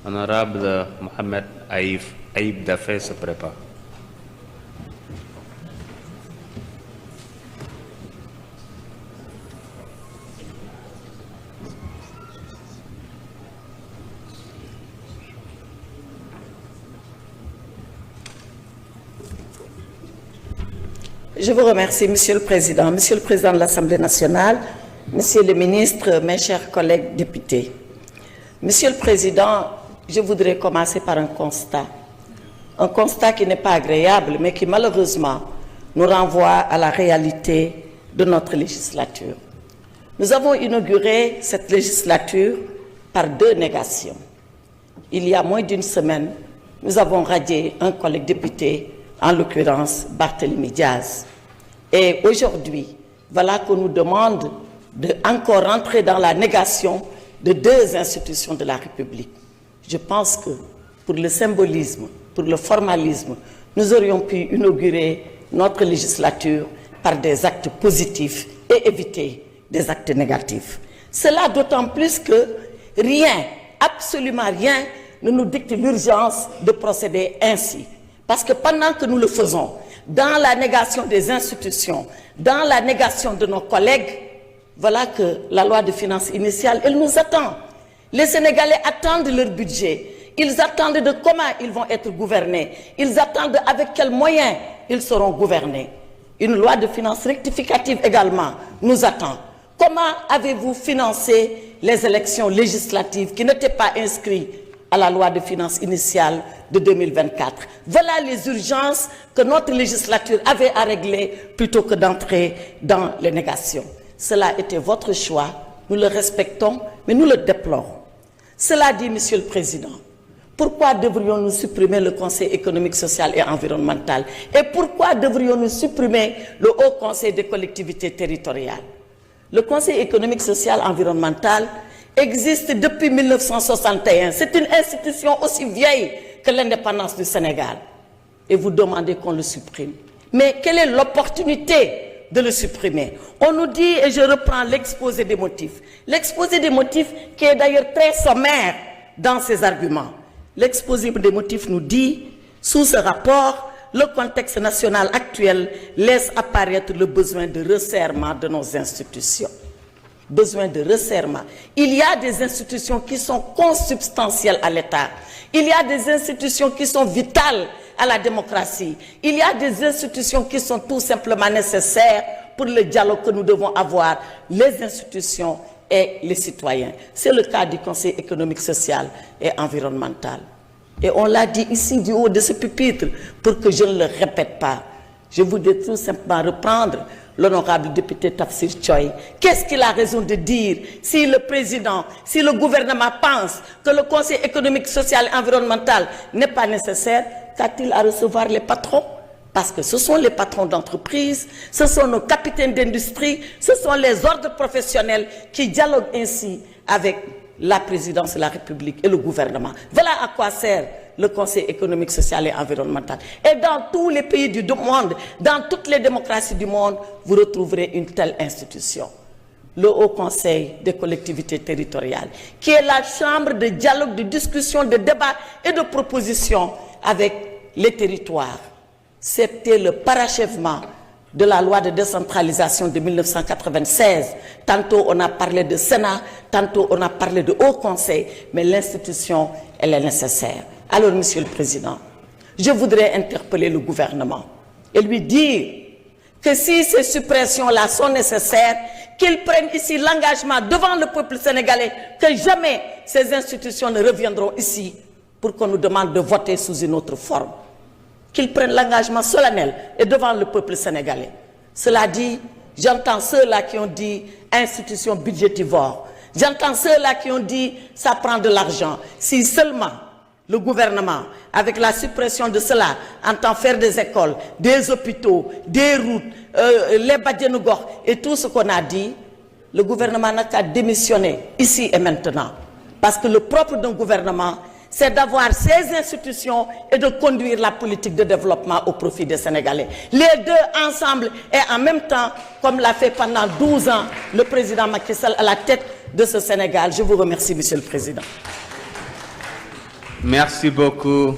Honorable Mohamed Aïb Dafé se prépare. Je vous remercie, Monsieur le Président de l'Assemblée nationale, Monsieur le ministre, mes chers collègues députés. Monsieur le Président, je voudrais commencer par un constat qui n'est pas agréable, mais qui malheureusement nous renvoie à la réalité de notre législature. Nous avons inauguré cette législature par 2 négations. Il y a moins d'une semaine, nous avons radié un collègue député, en l'occurrence Barthélémy Diaz. Et aujourd'hui, voilà qu'on nous demande de encore rentrer dans la négation de 2 institutions de la République. Je pense que pour le symbolisme, pour le formalisme, nous aurions pu inaugurer notre législature par des actes positifs et éviter des actes négatifs. Cela d'autant plus que rien, absolument rien, ne nous dicte l'urgence de procéder ainsi. Parce que pendant que nous le faisons, dans la négation des institutions, dans la négation de nos collègues, voilà que la loi de finances initiale, elle nous attend. Les Sénégalais attendent leur budget. Ils attendent de comment ils vont être gouvernés. Ils attendent avec quels moyens ils seront gouvernés. Une loi de finances rectificative également nous attend. Comment avez-vous financé les élections législatives qui n'étaient pas inscrites à la loi de finances initiale de 2024. Voilà les urgences que notre législature avait à régler plutôt que d'entrer dans les négations. Cela était votre choix, nous le respectons, mais nous le déplorons. Cela dit, Monsieur le Président, pourquoi devrions-nous supprimer le Conseil économique, social et environnemental? Et pourquoi devrions-nous supprimer le Haut Conseil des collectivités territoriales? Le Conseil économique, social et environnemental existe depuis 1961. C'est une institution aussi vieille que l'indépendance du Sénégal. Et vous demandez qu'on le supprime. Mais quelle est l'opportunité de le supprimer? On nous dit, et je reprends l'exposé des motifs. L'exposé des motifs qui est d'ailleurs très sommaire dans ses arguments. L'exposé des motifs nous dit, sous ce rapport, le contexte national actuel laisse apparaître le besoin de resserrement de nos institutions. Besoin de resserrement. Il y a des institutions qui sont consubstantielles à l'État. Il y a des institutions qui sont vitales à la démocratie. Il y a des institutions qui sont tout simplement nécessaires pour le dialogue que nous devons avoir, les institutions et les citoyens. C'est le cas du Conseil économique, social et environnemental. Et on l'a dit ici du haut de ce pupitre pour que je ne le répète pas. Je voudrais tout simplement reprendre l'honorable député Tafsir Choy. Qu'est-ce qu'il a raison de dire si le président, si le gouvernement pense que le Conseil économique, social et environnemental n'est pas nécessaire? Qu'a-t-il à recevoir les patrons? Parce que ce sont les patrons d'entreprise, ce sont nos capitaines d'industrie, ce sont les ordres professionnels qui dialoguent ainsi avec la présidence de la République et le gouvernement. Voilà à quoi sert le Conseil économique, social et environnemental. Et dans tous les pays du monde, dans toutes les démocraties du monde, vous retrouverez une telle institution. Le Haut Conseil des collectivités territoriales, qui est la chambre de dialogue, de discussion, de débat et de proposition avec les territoires. C'était le parachèvement de la loi de décentralisation de 1996. Tantôt on a parlé de Sénat, tantôt on a parlé de Haut Conseil, mais l'institution, elle est nécessaire. Alors, Monsieur le Président, je voudrais interpeller le gouvernement et lui dire que si ces suppressions-là sont nécessaires, qu'ils prennent ici l'engagement devant le peuple sénégalais que jamais ces institutions ne reviendront ici pour qu'on nous demande de voter sous une autre forme. Qu'ils prennent l'engagement solennel et devant le peuple sénégalais. Cela dit, j'entends ceux-là qui ont dit institution budgétivore. J'entends ceux-là qui ont dit ça prend de l'argent. Si seulement le gouvernement, avec la suppression de cela, entend faire des écoles, des hôpitaux, des routes, les Badianougor et tout ce qu'on a dit, le gouvernement n'a qu'à démissionner ici et maintenant. Parce que le propre d'un gouvernement, c'est d'avoir ces institutions et de conduire la politique de développement au profit des Sénégalais. Les deux ensemble et en même temps, comme l'a fait pendant 12 ans le président Macky Sall à la tête de ce Sénégal. Je vous remercie, Monsieur le Président. Merci beaucoup.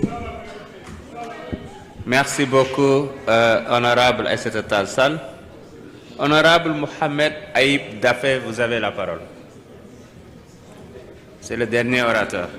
Merci beaucoup, honorable Aïssata Tall Sall. Honorable Mohamed Aïb Dafé, vous avez la parole. C'est le dernier orateur.